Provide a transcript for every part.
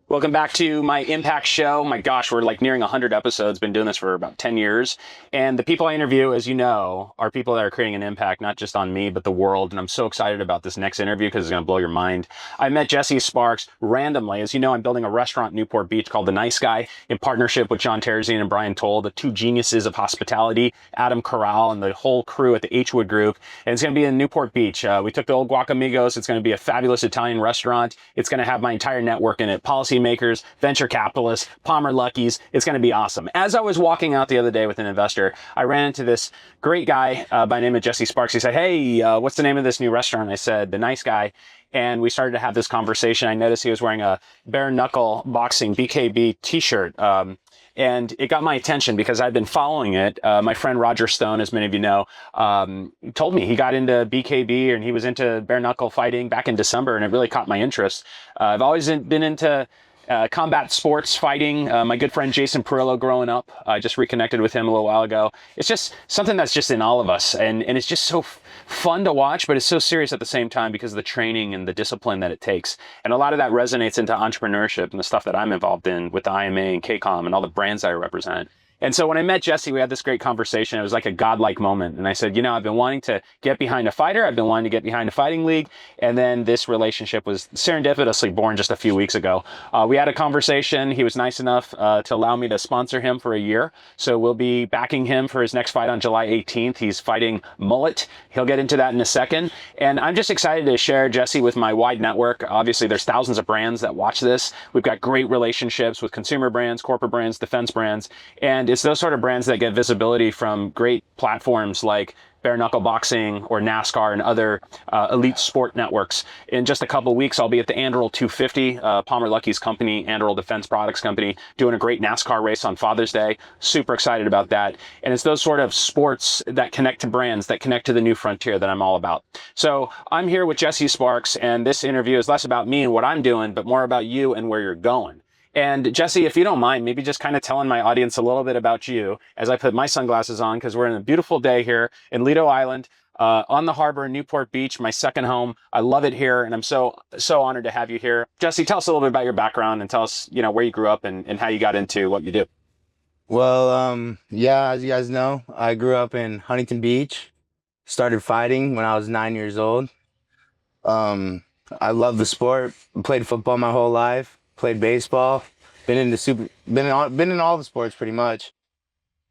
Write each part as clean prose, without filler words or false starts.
Welcome back to my Impact Show. My gosh, we're like nearing 100 episodes. Been doing this for about 10 years. And the people I interview, as you know, are people that are creating an impact, not just on me, but the world. And I'm so excited about this next interview because it's going to blow your mind. I met Jesse Sparks randomly. As you know, I'm building a restaurant in Newport Beach called The Nice Guy in partnership with John Terzian and Brian Toll, the two geniuses of hospitality, Adam Corral and the whole crew at the H Wood Group. And it's going to be in Newport Beach. We took the old Guacamigos. It's going to be a fabulous Italian restaurant. It's going to have my entire network in it. Policymakers, venture capitalists, Palmer Luckies. It's going to be awesome. As I was walking out the other day with an investor, I ran into this great guy by the name of Jesse Sparks. He said, "Hey, what's the name of this new restaurant?" I said, "The Nice Guy." And we started to have this conversation. I noticed he was wearing a bare knuckle boxing BKB t-shirt. And it got my attention because I've been following it. My friend Roger Stone, as many of you know, told me he got into BKB and he was into bare knuckle fighting back in December, and it really caught my interest. I've always been into combat sports fighting. My good friend Jason Perillo growing up, I just reconnected with him a little while ago. It's just something that's just in all of us. And it's just so fun to watch, but it's so serious at the same time because of the training and the discipline that it takes. And a lot of that resonates into entrepreneurship and the stuff that I'm involved in with the IMA and KCOM and all the brands I represent. And so when I met Jesse, we had this great conversation. It was like a godlike moment. And I said, you know, I've been wanting to get behind a fighter. I've been wanting to get behind a fighting league. And then this relationship was serendipitously born just a few weeks ago. We had a conversation. He was nice enough to allow me to sponsor him for a year. So we'll be backing him for his next fight on July 18th. He's fighting Mullet. He'll get into that in a second. And I'm just excited to share Jesse with my wide network. Obviously, there's thousands of brands that watch this. We've got great relationships with consumer brands, corporate brands, defense brands. And it's those sort of brands that get visibility from great platforms like bare knuckle boxing or NASCAR and other elite sport networks. In just a couple of weeks, I'll be at the Anduril 250, Palmer Lucky's company, Anduril Defense Products Company, doing a great NASCAR race on Father's Day. Super excited about that. And it's those sort of sports that connect to brands, that connect to the new frontier that I'm all about. So I'm here with Jesse Sparks, and this interview is less about me and what I'm doing, but more about you and where you're going. And Jesse, if you don't mind, maybe just kind of telling my audience a little bit about you as I put my sunglasses on, because we're in a beautiful day here in Lido Island, on the harbor in Newport Beach, my second home. I love it here, and I'm so honored to have you here. Jesse, tell us a little bit about your background and tell us, you know, where you grew up and how you got into what you do. Well, yeah, as you guys know, I grew up in Huntington Beach, started fighting when I was 9 years old. I love the sport, played football my whole life. Played baseball, been in all the sports pretty much.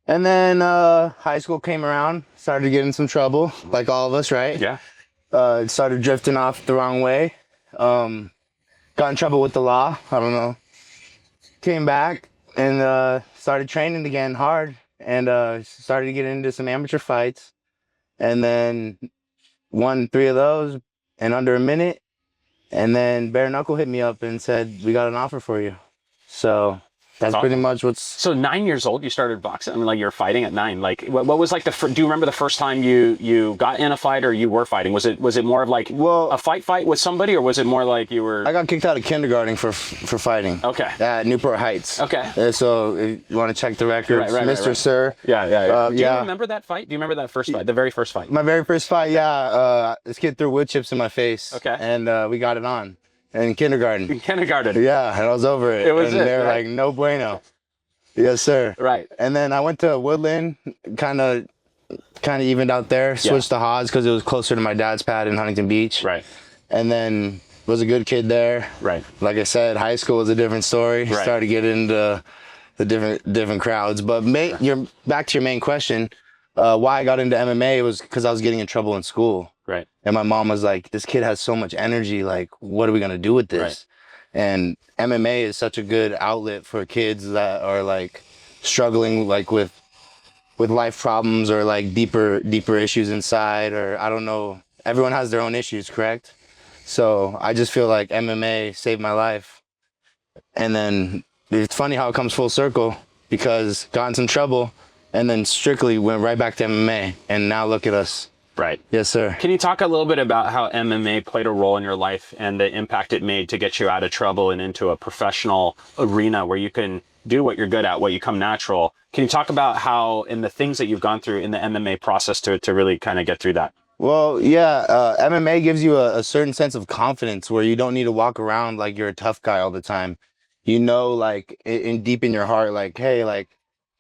And then high school came around, started to get in some trouble, like all of us, right? Yeah. Started drifting off the wrong way. Got in trouble with the law, I don't know. Came back and started training again hard and started to get into some amateur fights. And then won 3 of those in under a minute. And then Bare Knuckle hit me up and said, "We got an offer for you." So that's awesome. Pretty much what's... So 9 years old, you started boxing? I mean, like, you're fighting at 9. Like, what was like do you remember the first time you got in a fight or you were fighting? Was it more of like a fight with somebody, or was it more like you were... I got kicked out of kindergarten for fighting. Okay. At Newport Heights. Okay. So if you want to check the records, right, Mr. Right. Sir. Yeah. Do you remember that fight? Do you remember that first fight, the very first fight? My very first fight, yeah. This kid threw wood chips in my face. Okay. And we got it on. In kindergarten. In kindergarten. Yeah, and I was over it. It was and it, they were right? like, "No bueno." Yes, sir. Right. And then I went to Woodland, kind of evened out there. Switched to Haas because it was closer to my dad's pad in Huntington Beach. Right. And then was a good kid there. Right. Like I said, high school was a different story. Right. Started to get into the different crowds. But you're back to your main question. Why I got into MMA was because I was getting in trouble in school. Right. And my mom was like, "This kid has so much energy. Like, what are we gonna do with this?" Right. And MMA is such a good outlet for kids that are like struggling like with life problems or like deeper issues inside, or I don't know. Everyone has their own issues, correct? So I just feel like MMA saved my life. And then it's funny how it comes full circle, because got in some trouble and then strictly went right back to MMA. And now look at us. Right. Yes, sir. Can you talk a little bit about how MMA played a role in your life and the impact it made to get you out of trouble and into a professional arena where you can do what you're good at, what you come natural? Can you talk about how, and the things that you've gone through in the MMA process to really kind of get through that? Well, yeah, MMA gives you a certain sense of confidence where you don't need to walk around like you're a tough guy all the time. You know, like deep in your heart, like, hey, like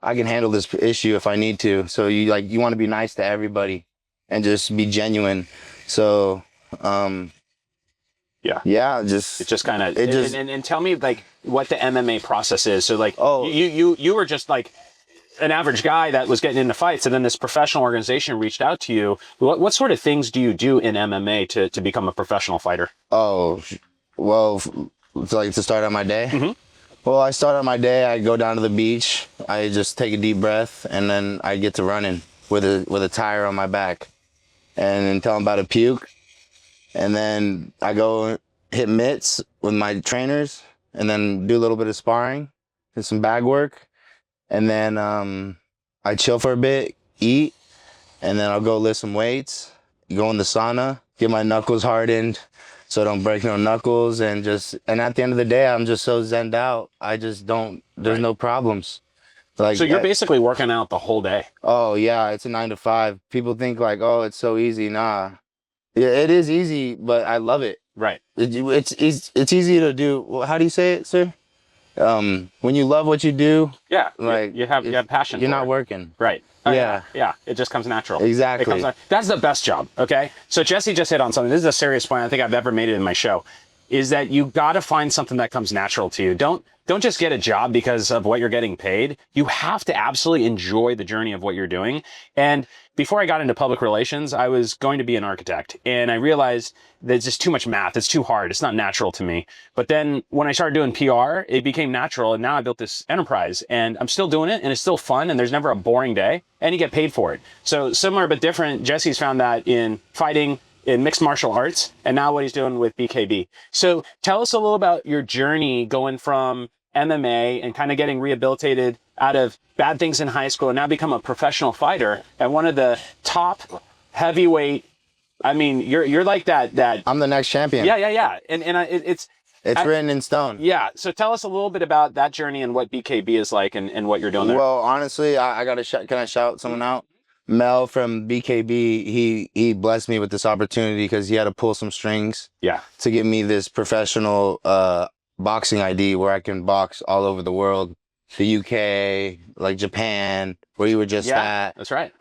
I can handle this issue if I need to. So you want to be nice to everybody and just be genuine. So, yeah, It just kind of, and tell me like what the MMA process is. So like, you were just like an average guy that was getting into fights, and then this professional organization reached out to you. What sort of things do you do in MMA to become a professional fighter? Oh, well, like to start out my day. Mm-hmm. Well, I start out my day. I go down to the beach. I just take a deep breath, and then I get to running with a tire on my back, and until I'm about to puke. And then I go hit mitts with my trainers, and then do a little bit of sparring and some bag work. And then I chill for a bit, eat, and then I'll go lift some weights, go in the sauna, get my knuckles hardened so I don't break no knuckles. And at the end of the day, I'm just so zenned out. I just don't, there's no problems. Like, so you're basically working out the whole day. Oh, yeah, it's a 9 to 5. People think like, oh, it's so easy. Nah. Yeah, it is easy, but I love it. Right. It's easy to do. Well, how do you say it, sir? When you love what you do, yeah, like you have passion. You're not working. Right. Yeah. It just comes natural. Exactly. That's the best job. Okay. So Jesse just hit on something. This is a serious point. I think I've ever made it in my show. Is that you got to find something that comes natural to you. Don't just get a job because of what you're getting paid. You have to absolutely enjoy the journey of what you're doing. And before I got into public relations, I was going to be an architect, and I realized that it's just too much math. It's too hard. It's not natural to me. But then when I started doing PR, it became natural, and now I built this enterprise, and I'm still doing it, and it's still fun, and there's never a boring day, and you get paid for it. So similar but different. Jesse's found that in fighting, in mixed martial arts, and now what he's doing with BKB. So tell us a little about your journey going from MMA and kind of getting rehabilitated out of bad things in high school and now become a professional fighter and one of the top heavyweight. I mean, you're like that. I'm the next champion. Yeah. And it's written in stone. Yeah. So tell us a little bit about that journey and what BKB is like and what you're doing there. Well, honestly, I got to can I shout someone out? Mel from BKB, he blessed me with this opportunity because he had to pull some strings to get me this professional boxing ID where I can box all over the world, the UK, like Japan, where you were just at. That's right.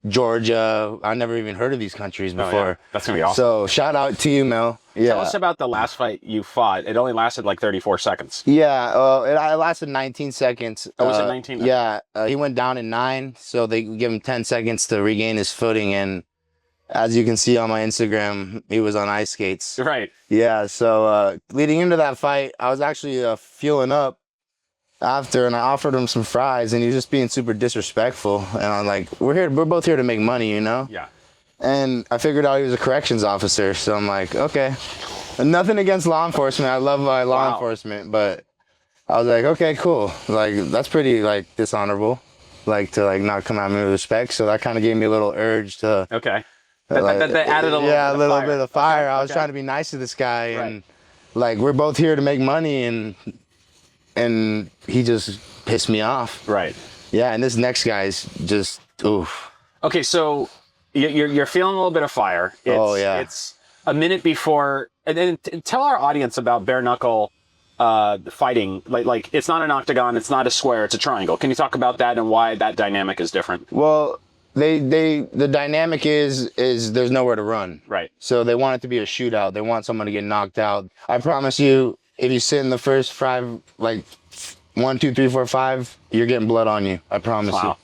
Georgia. I never even heard of these countries before. Yeah. That's gonna be awesome. So shout out to you, Mel. Yeah. Tell us about the last fight you fought. It only lasted like 34 seconds. Yeah, it lasted 19 seconds. Oh, was it 19? Yeah, he went down in 9, so they give him 10 seconds to regain his footing. And as you can see on my Instagram, he was on ice skates. Right. Yeah, so leading into that fight, I was actually fueling up after, and I offered him some fries, and he was just being super disrespectful. And I'm like, we're both here to make money, you know? Yeah. And I figured out he was a corrections officer, so I'm like, okay. Nothing against law enforcement. I love my law enforcement, but I was like, okay, cool. Like, that's pretty, like, dishonorable, like, to, like, not come at me with respect. So that kind of gave me a little urge to... Okay. That added a little a little bit of fire. I was trying to be nice to this guy, and, like, we're both here to make money, and he just pissed me off. Right. Yeah, and this next guy's just, oof. Okay, so... You're feeling a little bit of fire. It's a minute before, and then tell our audience about bare knuckle fighting. Like it's not an octagon, it's not a square, it's a triangle. Can you talk about that and why that dynamic is different? Well, the dynamic is there's nowhere to run. Right. So they want it to be a shootout. They want someone to get knocked out. I promise you, if you sit in the first 5, like 1, 2, 3, 4, 5, you're getting blood on you. I promise you.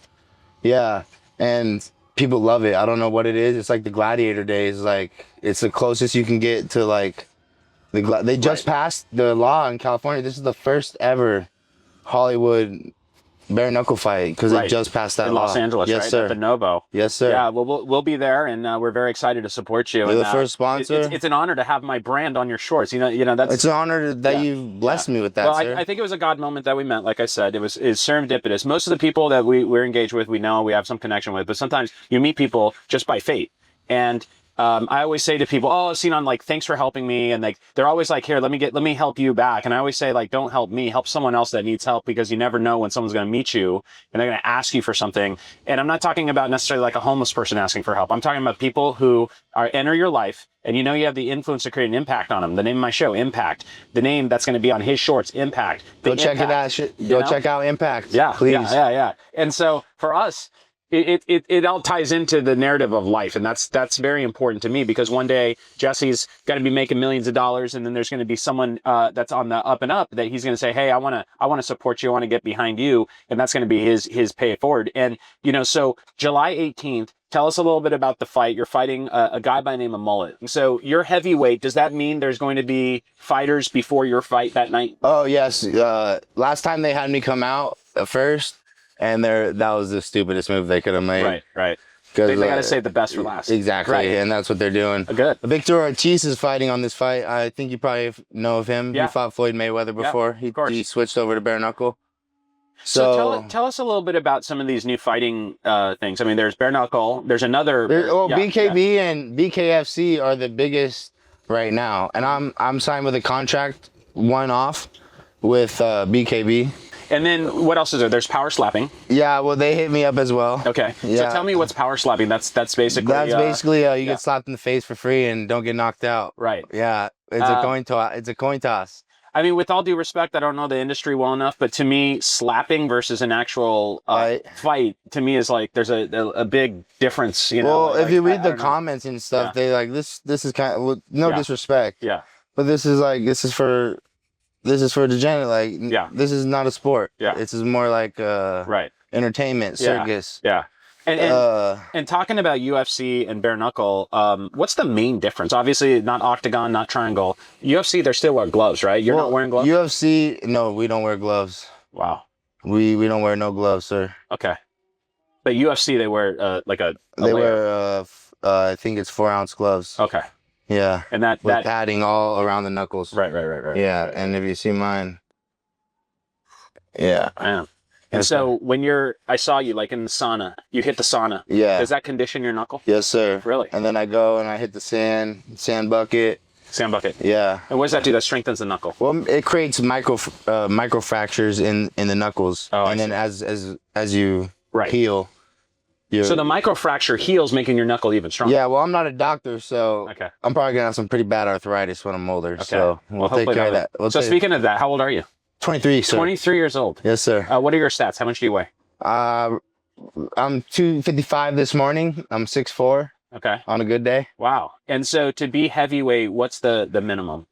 Yeah, and people love it. I don't know what it is. It's like the gladiator days. Like, it's the closest you can get to, like, they just passed the law in California. This is the first ever Hollywood bare knuckle fight because they just passed that in law. Los Angeles, yes, right? sir. At the Novo. Yes, sir. Yeah, well, we'll be there, and we're very excited to support you. You're and, the first sponsor. It's an honor to have my brand on your shorts. You know that's. It's an honor that you blessed me with that. Well, sir. I think it was a God moment that we met. Like I said, it's serendipitous. Most of the people that we're engaged with, we know we have some connection with, but sometimes you meet people just by fate. And I always say to people, "Oh, Sinan, like, thanks for helping me," and like they're always like, "Here, let me help you back." And I always say, like, don't help me, help someone else that needs help, because you never know when someone's going to meet you and they're going to ask you for something. And I'm not talking about necessarily like a homeless person asking for help. I'm talking about people who enter your life, and you know you have the influence to create an impact on them. The name of my show, Impact. The name that's going to be on his shorts, Impact. Go check it out. Go check out Impact. Yeah, please. Yeah. And so for us, it all ties into the narrative of life, and that's very important to me, because one day Jesse's going to be making millions of dollars, and then there's going to be someone that's on the up and up that he's going to say, "Hey, I want to support you, I want to get behind you," and that's going to be his pay it forward. And so July 18th. Tell us a little bit about the fight. You're fighting a guy by the name of Mullet. So you're heavyweight. Does that mean there's going to be fighters before your fight that night? Oh yes. Last time they had me come out first, and that was the stupidest move they could have made. Right. They got to save the best for last. Exactly, right. And that's what they're doing. Good. Victor Ortiz is fighting on this fight. I think you probably know of him. Yeah. He fought Floyd Mayweather before. Yeah, of course. He switched over to bare knuckle. So tell us a little bit about some of these new fighting things. I mean, there's bare knuckle. There's another. BKB and BKFC are the biggest right now, and I'm signed with a contract one-off with BKB. And then what else is there? There's power slapping. Yeah, well, they hit me up as well. Okay. Yeah. So tell me what's power slapping. That's basically. That's basically you get slapped in the face for free and don't get knocked out. Right. Yeah. It's a coin toss. It's a coin toss. I mean, with all due respect, I don't know the industry well enough, but to me, slapping versus an actual fight, to me, is like there's a big difference. Well, if you read the comments and stuff, they like this is kind of no disrespect. Yeah. But this is for degenerate. Like this is not a sport. Yeah. This is more like entertainment, circus. Yeah. And talking about UFC and bare knuckle, what's the main difference? Obviously, not octagon, not triangle. UFC, they're still wearing gloves, right? You're not wearing gloves? UFC, no, we don't wear gloves. Wow. We don't wear no gloves, sir. Okay. But UFC, they wear they wear I think it's 4-ounce gloves. Okay. Yeah. And that padding all around the knuckles. Right. Yeah, and if you see mine, yeah. I am. And so I saw you like in the sauna, you hit the sauna. Yeah. Does that condition your knuckle? Yes, sir. Really? And then I go and I hit the sand bucket. Sand bucket. Yeah. And what does that do? That strengthens the knuckle. Well, it creates micro fractures in the knuckles. Oh, and then as you heal. So the microfracture heals, making your knuckle even stronger. Yeah, well, I'm not a doctor, so I'm probably going to have some pretty bad arthritis when I'm older. Okay. So we'll take care of that. So speaking of that, how old are you? 23, sir. 23 years old. Yes, sir. What are your stats? How much do you weigh? I'm 255 this morning. I'm 6'4". Okay. On a good day. Wow. And so to be heavyweight, what's the minimum?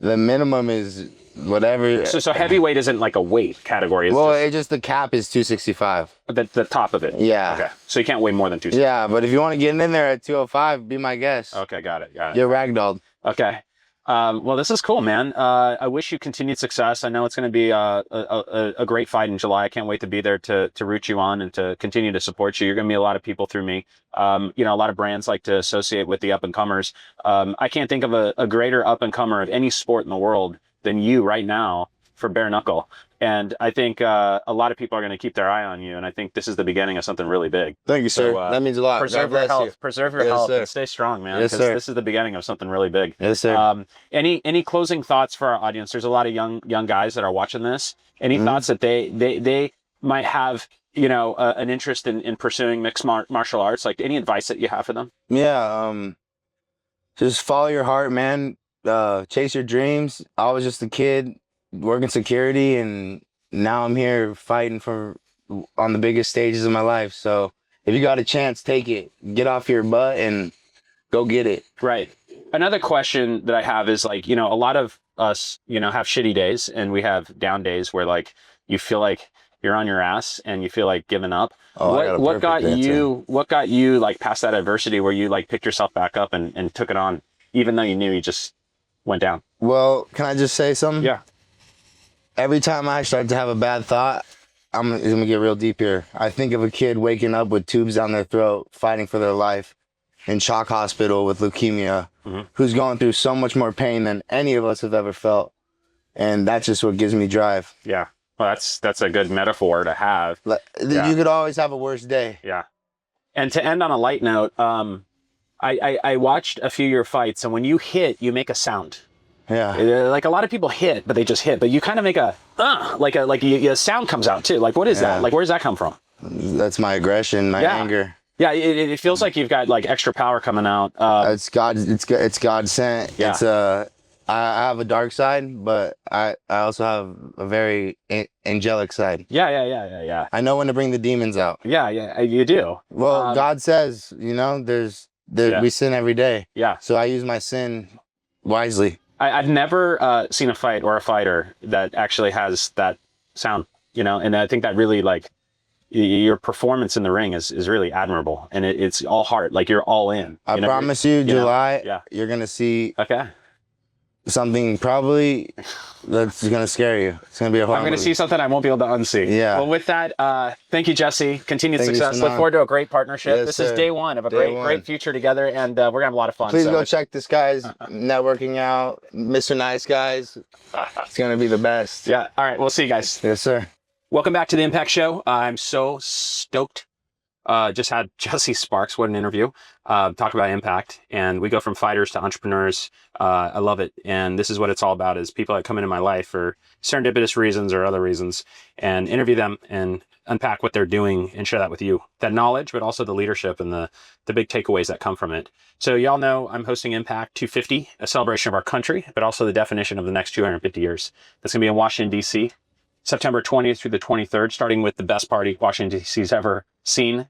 The minimum is whatever. So heavyweight isn't like a weight category. It's the cap is 265. The top of it. Yeah. Okay. So you can't weigh more than 265. Yeah, but if you want to get in there at 205, be my guest. Okay, got it. You're ragdolled. Okay. Well, this is cool, man. I wish you continued success. I know it's going to be a great fight in July. I can't wait to be there to root you on and to continue to support you. You're going to meet a lot of people through me. A lot of brands like to associate with the up-and-comers. I can't think of a greater up-and-comer of any sport in the world than you right now for bare knuckle. And I think a lot of people are going to keep their eye on you. And I think this is the beginning of something really big. Thank you, sir. That means a lot. Preserve your health. Preserve your health. And stay strong, man. Yes, sir. This is the beginning of something really big. Yes, sir. Any closing thoughts for our audience? There's a lot of young guys that are watching this. Any thoughts that they might have, an interest in pursuing mixed martial arts? Like any advice that you have for them? Yeah. Just follow your heart, man. Chase your dreams. I was just a kid working security, and now I'm here fighting on the biggest stages of my life. So if you got a chance, take it. Get off your butt and go get it. Right. Another question that I have is like, a lot of us, have shitty days, and we have down days where like you feel like you're on your ass and you feel like giving up. What got you like past that adversity where you like picked yourself back up and took it on, even though you knew you just went down? Well, can I just say something? Yeah. Every time I start to have a bad thought, I'm going to get real deep here. I think of a kid waking up with tubes down their throat, fighting for their life in shock hospital with leukemia, who's going through so much more pain than any of us have ever felt. And that's just what gives me drive. Yeah. Well, that's a good metaphor to have. You could always have a worse day. Yeah. And to end on a light note, I watched a few of your fights, and when you hit, you make a sound. Yeah. Like a lot of people hit, but they just hit. But you kind of make a a sound comes out too. Like what is that? Like where does that come from? That's my aggression, my anger. Yeah, it feels like you've got like extra power coming out. It's God. It's God sent. Yeah. It's I have a dark side, but I also have a very angelic side. Yeah. I know when to bring the demons out. Yeah, you do. Well, God says, we sin every day. Yeah. So I use my sin wisely. I've never seen a fight or a fighter that actually has that sound, and I think that really like your performance in the ring is really admirable, and it's all heart, like you're all in. I promise you, July, yeah, you're gonna see okay something probably that's gonna scare you. It's gonna be a horror I'm gonna movie. see something I won't be able to unsee. Yeah. Well, with that, thank you, Jesse. Continued Thank you, success. Sinan. Look forward to a great partnership. Yes, this sir. is day one of a great future together, and we're gonna have a lot of fun. Please go check this guy's networking out, Mr. Nice Guys. It's gonna be the best. Yeah. All right. We'll see you guys. Yes, sir. Welcome back to the Impact Show. I'm so stoked. Just had Jesse Sparks. What an interview. Talk about impact. And we go from fighters to entrepreneurs. I love it. And this is what it's all about, is people that come into my life for serendipitous reasons or other reasons, and interview them and unpack what they're doing and share that with you. That knowledge, but also the leadership and the big takeaways that come from it. So y'all know I'm hosting Impact 250, a celebration of our country, but also the definition of the next 250 years. That's going to be in Washington, D.C., September 20th through the 23rd, starting with the best party Washington, D.C.'s ever seen.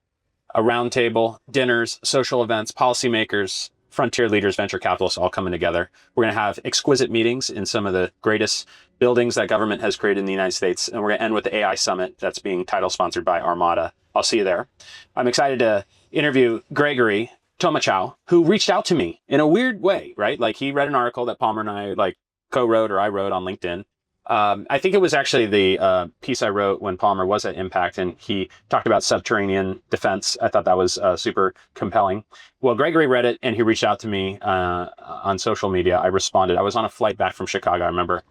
A roundtable, dinners, social events, policymakers, frontier leaders, venture capitalists all coming together. We're going to have exquisite meetings in some of the greatest buildings that government has created in the United States. And we're going to end with the AI Summit that's being title sponsored by Armada. I'll see you there. I'm excited to interview Gregory Tolmachow, who reached out to me in a weird way, right? Like he read an article that Palmer and I co-wrote, or I wrote on LinkedIn. I think it was actually the piece I wrote when Palmer was at Impact, and he talked about subterranean defense. I thought that was super compelling. Well, Gregory read it, and he reached out to me on social media. I responded. I was on a flight back from Chicago, I remember.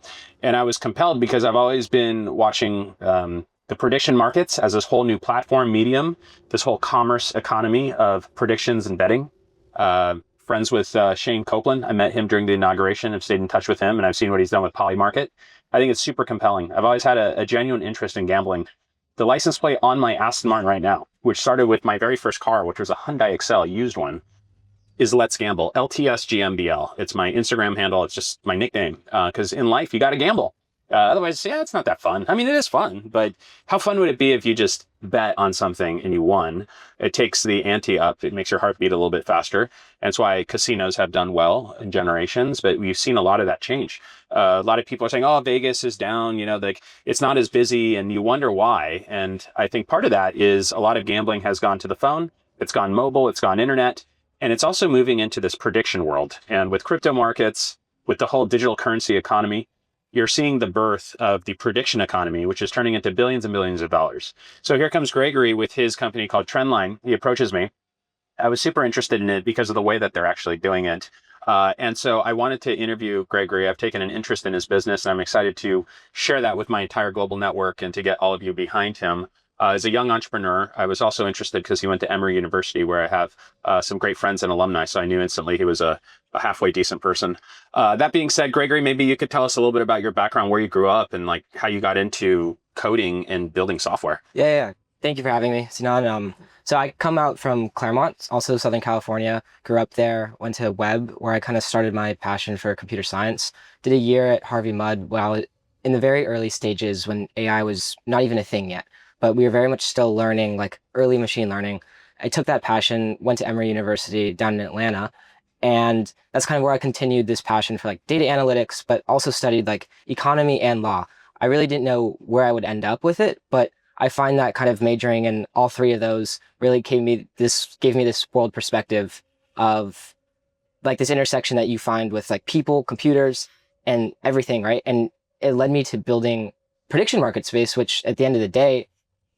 And I was compelled because I've always been watching the prediction markets as this whole new platform medium, this whole commerce economy of predictions and betting. Friends with Shane Copeland. I met him during the inauguration. I've stayed in touch with him, and I've seen what he's done with Polymarket. I think it's super compelling. I've always had a genuine interest in gambling. The license plate on my Aston Martin right now, which started with my very first car, which was a Hyundai Excel, used one, is Let's Gamble, LTSGMBL. It's my Instagram handle. It's just my nickname. Because in life, you got to gamble. Otherwise, yeah, it's not that fun. I mean, it is fun, but how fun would it be if you just bet on something and you won? It takes the ante up. It makes your heart beat a little bit faster. And it's why casinos have done well in generations, but we've seen a lot of that change. A lot of people are saying, oh, Vegas is down, it's not as busy, and you wonder why. And I think part of that is a lot of gambling has gone to the phone. It's gone mobile, it's gone internet, and it's also moving into this prediction world. And with crypto markets, with the whole digital currency economy, you're seeing the birth of the prediction economy, which is turning into billions and billions of dollars. So here comes Gregory with his company called Trendline. He approaches me. I was super interested in it because of the way that they're actually doing it. And so I wanted to interview Gregory. I've taken an interest in his business, and I'm excited to share that with my entire global network and to get all of you behind him. As a young entrepreneur, I was also interested because he went to Emory University, where I have some great friends and alumni. So I knew instantly he was a halfway decent person. That being said, Gregory, maybe you could tell us a little bit about your background, where you grew up, and like how you got into coding and building software. Yeah. Thank you for having me, Sinan. So I come out from Claremont, also Southern California. Grew up there, went to Webb, where I kind of started my passion for computer science. Did a year at Harvey Mudd while in the very early stages when AI was not even a thing yet. But we were very much still learning, like early machine learning. I took that passion, went to Emory University down in Atlanta, and that's kind of where I continued this passion for like data analytics, but also studied like economy and law. I really didn't know where I would end up with it, but I find that kind of majoring in all three of those really gave me this world perspective of like this intersection that you find with like people, computers, and everything, right? And it led me to building prediction market space, which at the end of the day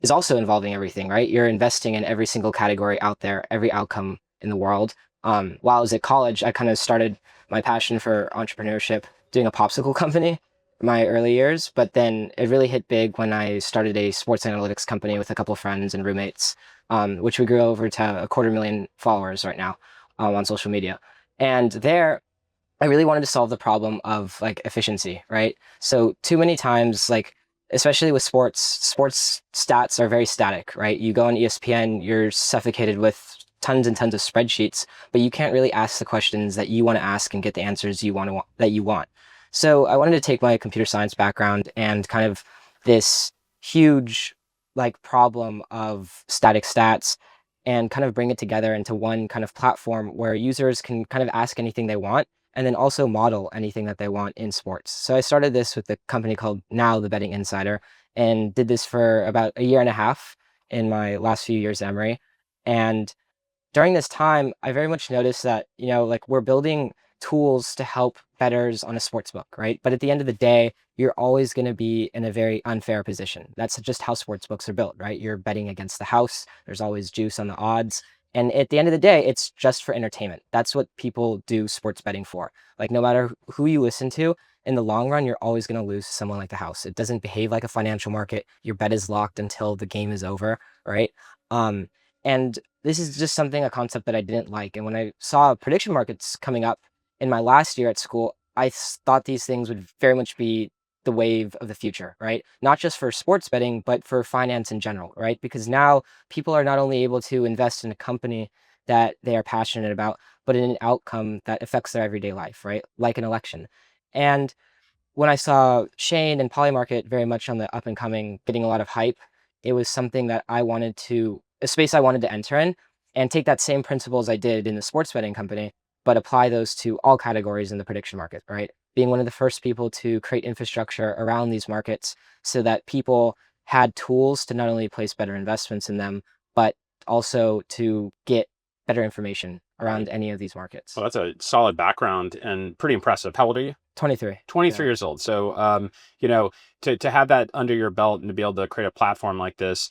is also involving everything, right? You're investing in every single category out there, every outcome in the world. While I was at college, I kind of started my passion for entrepreneurship doing a popsicle company in my early years, but then it really hit big when I started a sports analytics company with a couple of friends and roommates, which we grew over to 250,000 followers right now. on social media. And there, I really wanted to solve the problem of like efficiency, right? So too many times, like especially with sports stats are very static, right? You go on ESPN, you're suffocated with tons and tons of spreadsheets, but you can't really ask the questions that you want to ask and get the answers that you want. So I wanted to take my computer science background and kind of this huge like problem of static stats and kind of bring it together into one kind of platform where users can kind of ask anything they want and then also model anything that they want in sports. So I started this with a company called Now The Betting Insider and did this for about a year and a half in my last few years at Emory. And during this time, I very much noticed that, like we're building tools to help bettors on a sports book, right? But at the end of the day, you're always going to be in a very unfair position. That's just how sports books are built, right? You're betting against the house. There's always juice on the odds. And at the end of the day, it's just for entertainment. That's what people do sports betting for. Like no matter who you listen to, in the long run, you're always going to lose to someone like the house. It doesn't behave like a financial market. Your bet is locked until the game is over, right? And this is just a concept that I didn't like. And when I saw prediction markets coming up in my last year at school, I thought these things would very much be the wave of the future, right? Not just for sports betting, but for finance in general, right? Because now people are not only able to invest in a company that they are passionate about, but in an outcome that affects their everyday life, right? Like an election. And when I saw Shane and Polymarket very much on the up and coming, getting a lot of hype, it was something that a space I wanted to enter in and take that same principles I did in the sports betting company, but apply those to all categories in the prediction market, right? Being one of the first people to create infrastructure around these markets so that people had tools to not only place better investments in them, but also to get better information around any of these markets. Well, that's a solid background and pretty impressive. How old are you? 23. 23 years old. So, to have that under your belt and to be able to create a platform like this,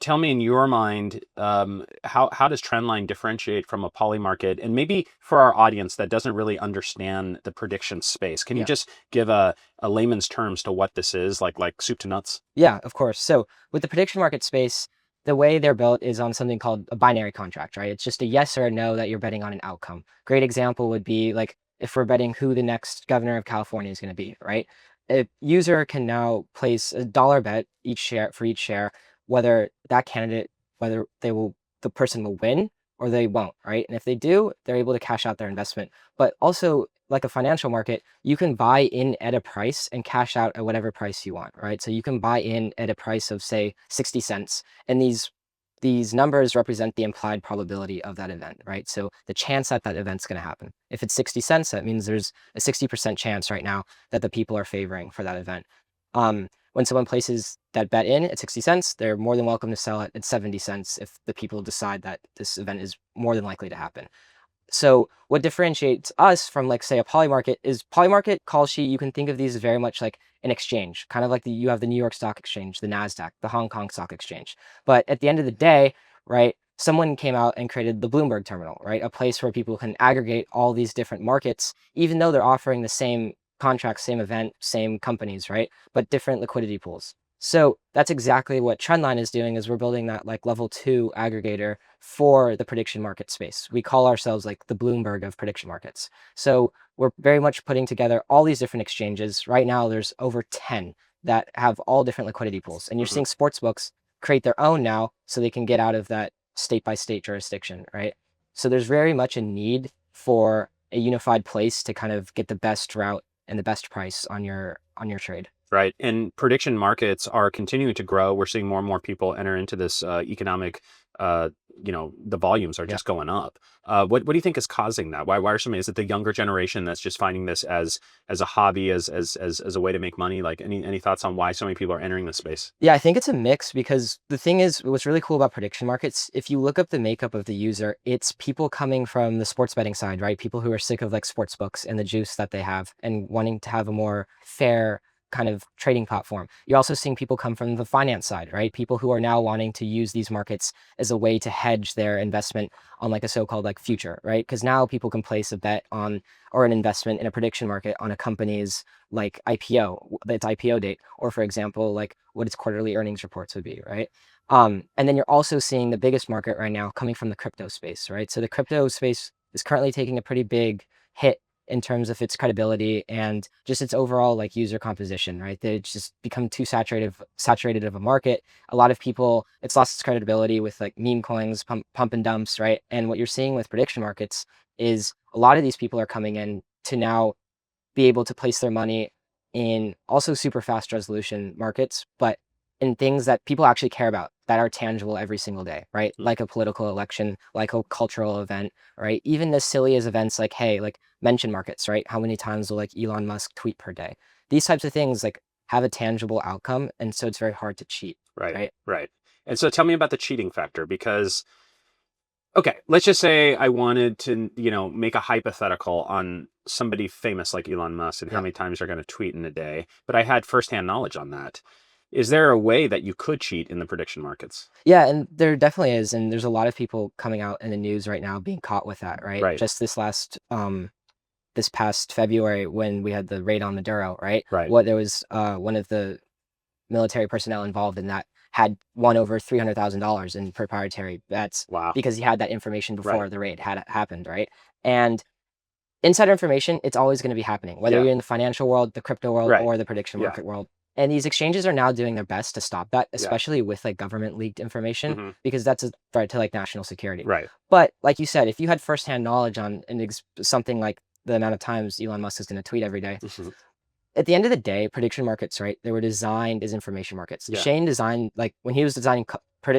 tell me in your mind, how does Trendline differentiate from a poly market? And maybe for our audience that doesn't really understand the prediction space, can you just give a layman's terms to what this is, like soup to nuts? Yeah, of course. So with the prediction market space, the way they're built is on something called a binary contract, right? It's just a yes or a no that you're betting on an outcome. Great example would be like if we're betting who the next governor of California is going to be, right? A user can now place a dollar bet each share, whether that candidate, the person will win or they won't, right? And if they do, they're able to cash out their investment. But also, like a financial market, you can buy in at a price and cash out at whatever price you want, right? So you can buy in at a price of say 60 cents, and these numbers represent the implied probability of that event, right? So the chance that that event's going to happen. If it's 60 cents, that means there's a 60% chance right now that the people are favoring for that event. When someone places that bet in at 60 cents, they're more than welcome to sell it at 70 cents if the people decide that this event is more than likely to happen. So what differentiates us from like say a poly market is poly market call sheet. You can think of these as very much like an exchange, kind of like you have the New York Stock Exchange, the NASDAQ, the Hong Kong Stock Exchange. But at the end of the day, right, someone came out and created the Bloomberg terminal, right? A place where people can aggregate all these different markets, even though they're offering the same contracts, same event, same companies, right? But different liquidity pools. So that's exactly what Trendline is doing is we're building that like level 2 aggregator for the prediction market space. We call ourselves like the Bloomberg of prediction markets. So we're very much putting together all these different exchanges. Right now, there's over 10 that have all different liquidity pools. And you're seeing sportsbooks create their own now so they can get out of that state-by-state jurisdiction, right? So there's very much a need for a unified place to kind of get the best route and the best price on your trade. Right. And prediction markets are continuing to grow. We're seeing more and more people enter into this economic, the volumes are just going up. What do you think is causing that? Why are is it the younger generation that's just finding this as a hobby, as a way to make money? Like any thoughts on why so many people are entering this space? Yeah, I think it's a mix because the thing is, what's really cool about prediction markets, if you look up the makeup of the user, it's people coming from the sports betting side, right? People who are sick of like sports books and the juice that they have and wanting to have a more fair kind of trading platform. You're also seeing people come from the finance side, right? People who are now wanting to use these markets as a way to hedge their investment on like a so-called like future, right? Because now people can place a bet on or an investment in a prediction market on a company's like IPO, its IPO date, or for example, like what its quarterly earnings reports would be, right? And then you're also seeing the biggest market right now coming from the crypto space, right? So the crypto space is currently taking a pretty big hit in terms of its credibility and just its overall like user composition, right? It's just become too saturated of a market. A lot of people, it's lost its credibility with like meme coins, pump and dumps, right? And what you're seeing with prediction markets is a lot of these people are coming in to now be able to place their money in also super fast resolution markets, but in things that people actually care about that are tangible every single day, right? Like a political election, like a cultural event, right? Even as silly as events like, hey, like mention markets, right? How many times will like Elon Musk tweet per day? These types of things like have a tangible outcome. And so it's very hard to cheat, Right. right? Right. And so tell me about the cheating factor, because okay, let's just say I wanted to, make a hypothetical on somebody famous like Elon Musk and how Yeah. many times they're going to tweet in a day, but I had firsthand knowledge on that. Is there a way that you could cheat in the prediction markets? Yeah, and there definitely is. And there's a lot of people coming out in the news right now being caught with that, right? Right. Just this past February when we had the raid on Maduro, right? Right. There was one of the military personnel involved in that had won over $300,000 in proprietary bets. Wow. Because he had that information before Right. the raid had happened, right? And insider information, it's always going to be happening, whether Yeah. you're in the financial world, the crypto world, Right. or the prediction Yeah. market world. And these exchanges are now doing their best to stop that, especially with like government leaked information, Mhm. because that's a threat to like national security. Right. But like you said, if you had firsthand knowledge on something like the amount of times Elon Musk is going to tweet every day, Mhm. at the end of the day, prediction markets, right? They were designed as information markets. Yeah. Shane designed, like when he was designing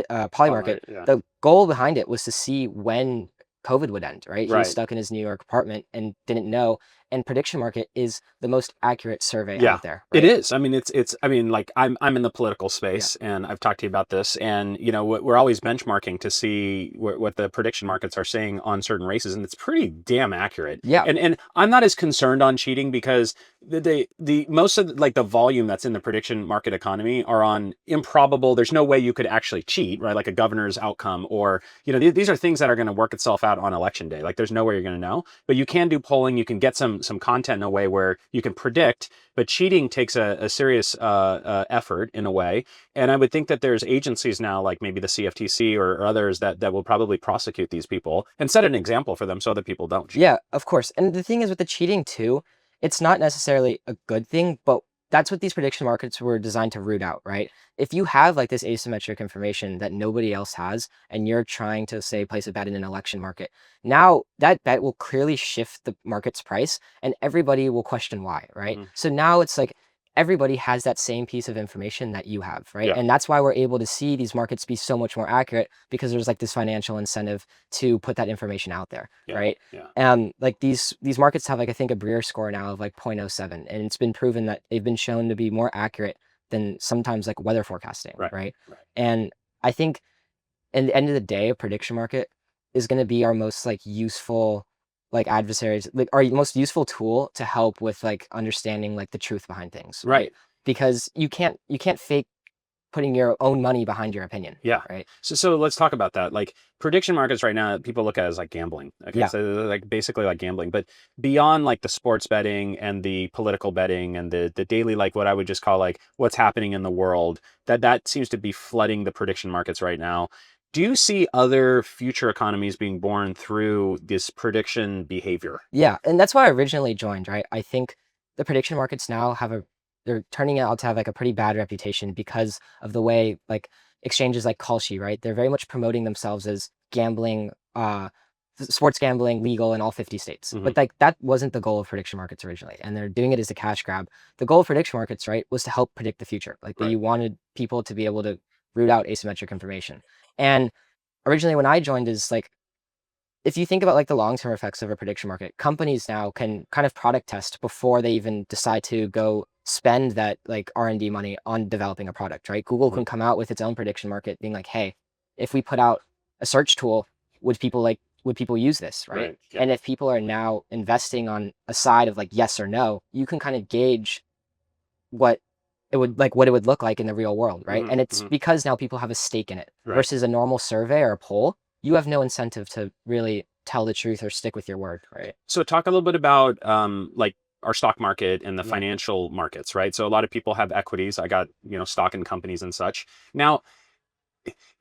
Polymarket, Yeah. the goal behind it was to see when COVID would end, right? He Right. was stuck in his New York apartment and didn't know. And prediction market is the most accurate survey Yeah, out there. it right? is. I mean, I mean, like I'm in the political space, and I've talked to you about this, and we're always benchmarking to see what the prediction markets are saying on certain races, and it's pretty damn accurate. Yeah. And I'm not as concerned on cheating because the most of like the volume that's in the prediction market economy are on improbable. There's no way you could actually cheat, right? Like a governor's outcome, or these are things that are going to work itself out on election day. Like there's no way you're going to know, but you can do polling. You can get some content in a way where you can predict, but cheating takes a serious effort in a way. And I would think that there's agencies now, like maybe the CFTC or others, that will probably prosecute these people and set an example for them so that people don't cheat. Yeah, of course. And the thing is with the cheating too, it's not necessarily a good thing, but that's what these prediction markets were designed to root out, right? If you have like this asymmetric information that nobody else has, and you're trying to say place a bet in an election market, now that bet will clearly shift the market's price and everybody will question why, right? Mhm. So now it's like everybody has that same piece of information that you have, right? Yeah. And that's why we're able to see these markets be so much more accurate, because there's like this financial incentive to put that information out there, Yeah. right? Yeah. Like these markets have like I think a Breer score now of like 0.07, and it's been proven that they've been shown to be more accurate than sometimes like weather forecasting, Right. right? Right. And I think in the end of the day, a prediction market is going to be our most like useful like adversaries, like our most useful tool to help with like understanding like the truth behind things, Right. Because you can't fake putting your own money behind your opinion. Yeah. Right. So let's talk about that. Like prediction markets right now, people look at it as like gambling. Okay. Yeah. So they're like basically like gambling, but beyond like the sports betting and the political betting and the daily, like what I would just call like what's happening in the world, that seems to be flooding the prediction markets right now. Do you see other future economies being born through this prediction behavior? Yeah. And that's why I originally joined, right? I think the prediction markets now they're turning out to have like a pretty bad reputation because of the way like exchanges like Kalshi, right? They're very much promoting themselves as gambling, sports gambling legal in all 50 states. Mhm. But like that wasn't the goal of prediction markets originally. And they're doing it as a cash grab. The goal of prediction markets, right, was to help predict the future. Like Right. you wanted people to be able to root out asymmetric information. And originally when I joined is like, if you think about like the long-term effects of a prediction market, companies now can kind of product test before they even decide to go spend that like R&D money on developing a product, right? Google Mhm. can come out with its own prediction market being like, hey, if we put out a search tool, would people use this, right? Right. Yeah. And if people are now investing on a side of like yes or no, you can kind of gauge what it would look like in the real world, right? Mhm, And it's mhm. because now people have a stake in it Right. versus a normal survey or a poll. You have no incentive to really tell the truth or stick with your word, right? So talk a little bit about like our stock market and the Yeah. financial markets, right? So a lot of people have equities. I got, stock in companies and such. Now,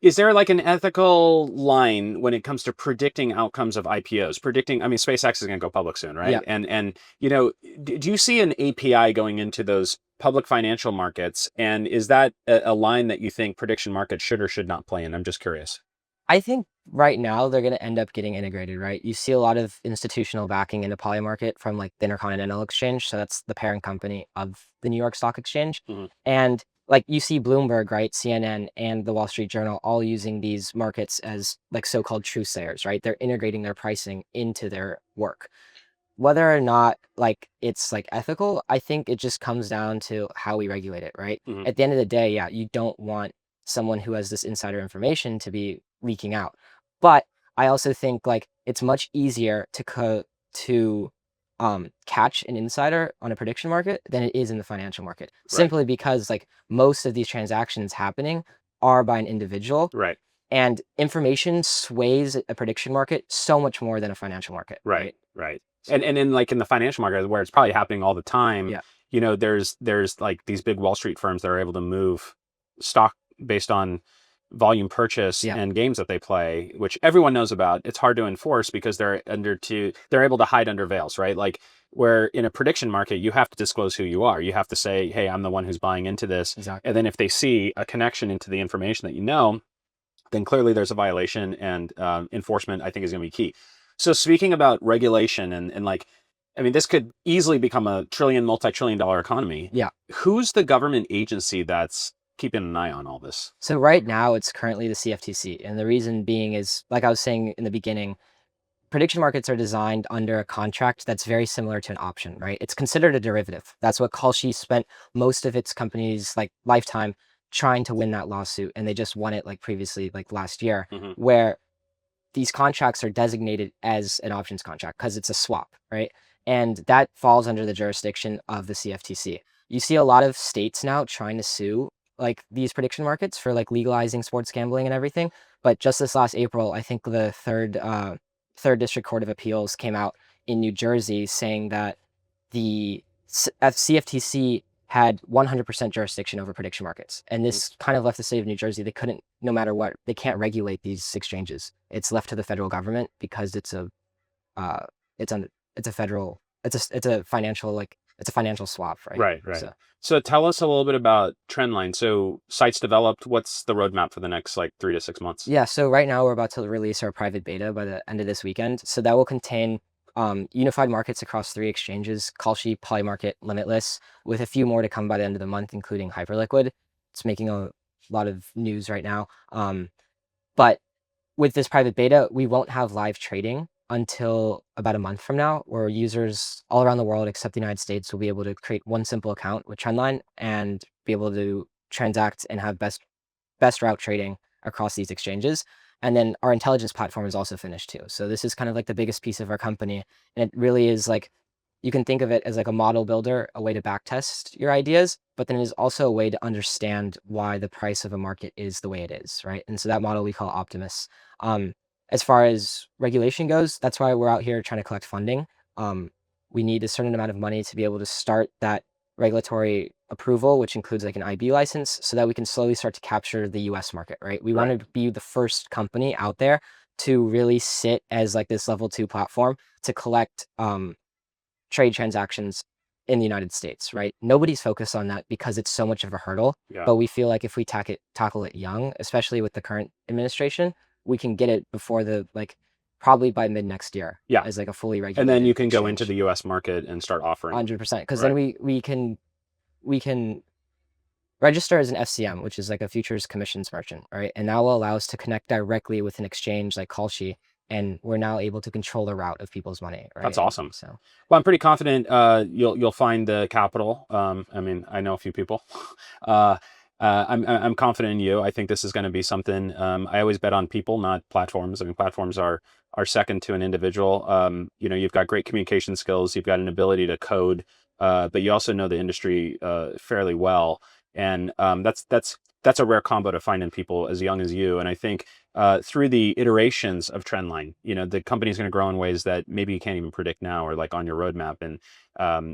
is there like an ethical line when it comes to predicting outcomes of IPOs? I mean, SpaceX is going to go public soon, right? Yeah. And you know, do you see an API going into those public financial markets? And is that a line that you think prediction markets should or should not play in? I'm just curious. I think right now they're going to end up getting integrated, right? You see a lot of institutional backing in the poly market from like the Intercontinental Exchange. So that's the parent company of the New York Stock Exchange. Mhm. And like you see Bloomberg, right? CNN and the Wall Street Journal all using these markets as like so-called truthsayers, right? They're integrating their pricing into their work. Whether or not like it's like ethical, I think it just comes down to how we regulate it, right? Mhm. At the end of the day, yeah, you don't want someone who has this insider information to be leaking out. But I also think like it's much easier to catch an insider on a prediction market than it is in the financial market. Right. Simply because like most of these transactions happening are by an individual, Right. and information sways a prediction market so much more than a financial market. Right. Right. And then like in the financial market where it's probably happening all the time, Yeah. you know, there's like these big Wall Street firms that are able to move stock based on volume purchase Yeah. and games that they play, which everyone knows about. It's hard to enforce because they're able to hide under veils, right? Like where in a prediction market, you have to disclose who you are. You have to say, hey, I'm the one who's buying into this. Exactly. And then if they see a connection into the information that you know, then clearly there's a violation, and enforcement, I think, is going to be key. So speaking about regulation and like, I mean, this could easily become a multi-trillion dollar economy. Yeah. Who's the government agency that's keeping an eye on all this? So right now it's currently the CFTC. And the reason being is, like I was saying in the beginning, prediction markets are designed under a contract that's very similar to an option, right? It's considered a derivative. That's what Kalshi spent most of its company's like lifetime trying to win that lawsuit. And they just won it like previously, like last year, Mhm. where these contracts are designated as an options contract because it's a swap, right? And that falls under the jurisdiction of the CFTC. You see a lot of states now trying to sue like these prediction markets for like legalizing sports gambling and everything. But just this last April, I think the third district court of appeals came out in New Jersey saying that the CFTC had 100% jurisdiction over prediction markets. And this kind of left the state of New Jersey. They couldn't, no matter what, they can't regulate these exchanges. It's left to the federal government because it's a financial swap, right? Right. So tell us a little bit about Trendline. So sites developed. What's the roadmap for the next like 3 to 6 months? Yeah, so right now we're about to release our private beta by the end of this weekend. So that will contain unified markets across 3 exchanges: Kalshi, Polymarket, Limitless, with a few more to come by the end of the month, including Hyperliquid. It's making a lot of news right now. But with this private beta, we won't have live trading until about a month from now, where users all around the world except the United States will be able to create one simple account with Trendline and be able to transact and have best route trading across these exchanges. And then our intelligence platform is also finished too. So this is kind of like the biggest piece of our company. And it really is like, you can think of it as like a model builder, a way to backtest your ideas, but then it is also a way to understand why the price of a market is the way it is, right? And so that model we call Optimus. As far as regulation goes, that's why we're out here trying to collect funding. We need a certain amount of money to be able to start that regulatory approval, which includes like an IB license, so that we can slowly start to capture the US market, right? We want to be the first company out there to really sit as like this level 2 platform to collect trade transactions in the United States, right? Nobody's focused on that because it's so much of a hurdle. Yeah. But we feel like if we tackle it young, especially with the current administration, we can get it before probably by mid next year. Yeah. As like a fully regulated. And then you can go exchange. into the US market and start offering. 100%. Because then we can register as an FCM, which is like a futures commissions merchant, right? And that will allow us to connect directly with an exchange like Kalshi, and we're now able to control the route of people's money, right? That's awesome. So, well, I'm pretty confident you'll find the capital. I mean, I know a few people. I'm confident in you. I think this is going to be something. I always bet on people, not platforms. I mean, platforms are second to an individual. You know, you've got great communication skills. You've got an ability to code, but you also know the industry fairly well. And that's a rare combo to find in people as young as you. And I think through the iterations of Trendline, you know, the company's going to grow in ways that maybe you can't even predict now, or like on your roadmap. And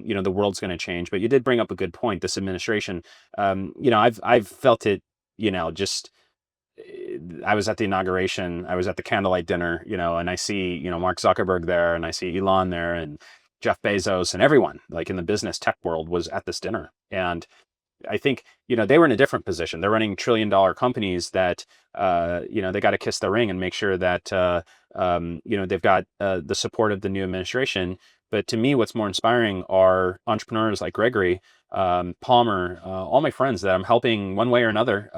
you know, the world's going to change. But you did bring up a good point. This administration, you know, I've felt it, you know, just I was at the inauguration, I was at the candlelight dinner, and I see, Mark Zuckerberg there, and I see Elon there, and Jeff Bezos, and everyone like in the business tech world was at this dinner. And I think, they were in a different position. They're running trillion-dollar companies that, they got to kiss the ring and make sure that, they've got the support of the new administration. But to me, what's more inspiring are entrepreneurs like Gregory, Palmer, all my friends that I'm helping one way or another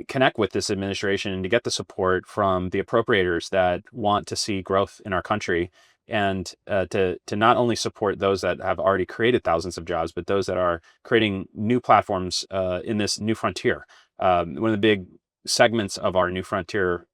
connect with this administration and to get the support from the appropriators that want to see growth in our country, and to not only support those that have already created thousands of jobs, but those that are creating new platforms in this new frontier. One of the big segments of our new frontier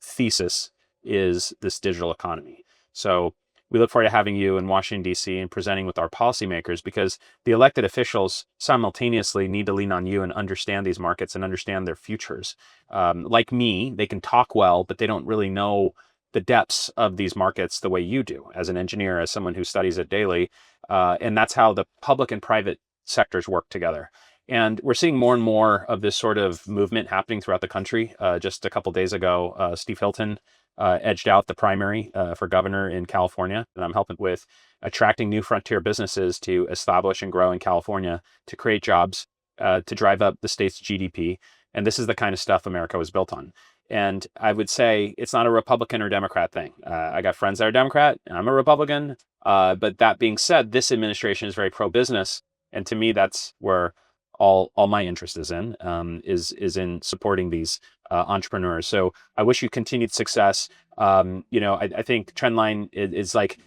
thesis is this digital economy. So we look forward to having you in Washington, D.C. and presenting with our policymakers, because the elected officials simultaneously need to lean on you and understand these markets and understand their futures. Like me, they can talk well, but they don't really know the depths of these markets the way you do as an engineer, as someone who studies it daily. And that's how the public and private sectors work together. And we're seeing more and more of this sort of movement happening throughout the country. Just a couple days ago, Steve Hilton edged out the primary for governor in California. And I'm helping with attracting new frontier businesses to establish and grow in California, to create jobs, to drive up the state's GDP. And this is the kind of stuff America was built on. And I would say it's not a Republican or Democrat thing. I got friends that are Democrat, and I'm a Republican. But that being said, this administration is very pro-business. And to me, that's where all my interest is in, is in supporting these entrepreneurs. So I wish you continued success. I think Trendline is like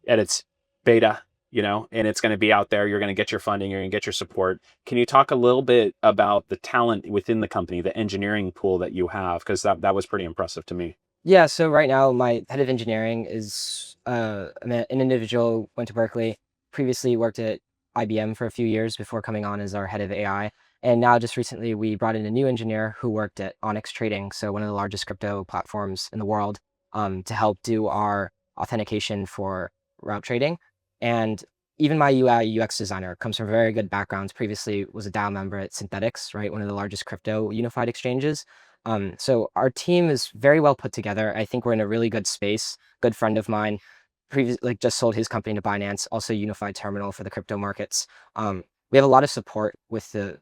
at its beta, and it's going to be out there. You're going to get your funding, you're going to get your support. Can you talk a little bit about the talent within the company, the engineering pool that you have? Because that was pretty impressive to me. Yeah, so right now my head of engineering is an individual, went to Berkeley, previously worked at IBM for a few years before coming on as our head of AI. And now just recently we brought in a new engineer who worked at Onyx Trading, so one of the largest crypto platforms in the world, to help do our authentication for route trading. And even my UI UX designer comes from very good backgrounds. Previously was a DAO member at Synthetics, right, one of the largest crypto unified exchanges. So our team is very well put together. I think we're in a really good space. Good friend of mine just sold his company to Binance, also unified terminal for the crypto markets. We have a lot of support with the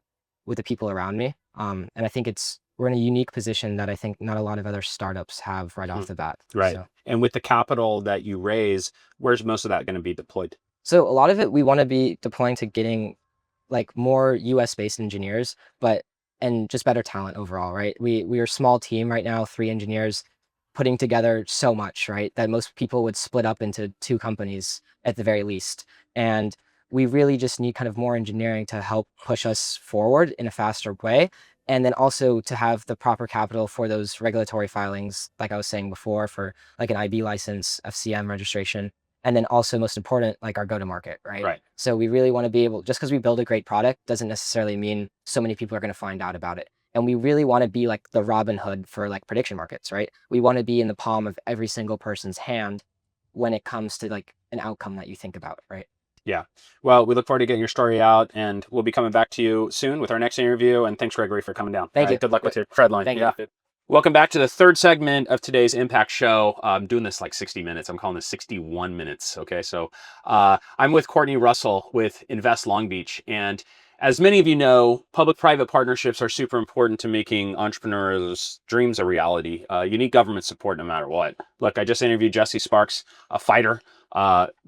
people around me. And I think we're in a unique position that I think not a lot of other startups have right off the bat. Right. So. And with the capital that you raise, where's most of that going to be deployed? So a lot of it we want to be deploying to getting like more US based engineers, and just better talent overall, right? We are a small team right now, 3 engineers putting together so much, right? That most people would split up into 2 companies at the very least. And we really just need kind of more engineering to help push us forward in a faster way. And then also to have the proper capital for those regulatory filings, like I was saying before, for like an IB license, FCM registration, and then also most important, like our go-to-market, right? Right. So we really want to be able, just because we build a great product doesn't necessarily mean so many people are going to find out about it. And we really want to be like the Robin Hood for like prediction markets, right? We want to be in the palm of every single person's hand when it comes to like an outcome that you think about, right? Yeah. Well, we look forward to getting your story out, and we'll be coming back to you soon with our next interview. And thanks, Gregory, for coming down. Thank you. Good luck with your Treadline. Thank you. Welcome back to the third segment of today's Impact Show. I'm doing this like 60 minutes. I'm calling this 61 minutes. Okay. So I'm with Courtney Russell with Invest Long Beach. And as many of you know, public-private partnerships are super important to making entrepreneurs' dreams a reality. You need government support no matter what. Look, I just interviewed Jesse Sparks, a fighter,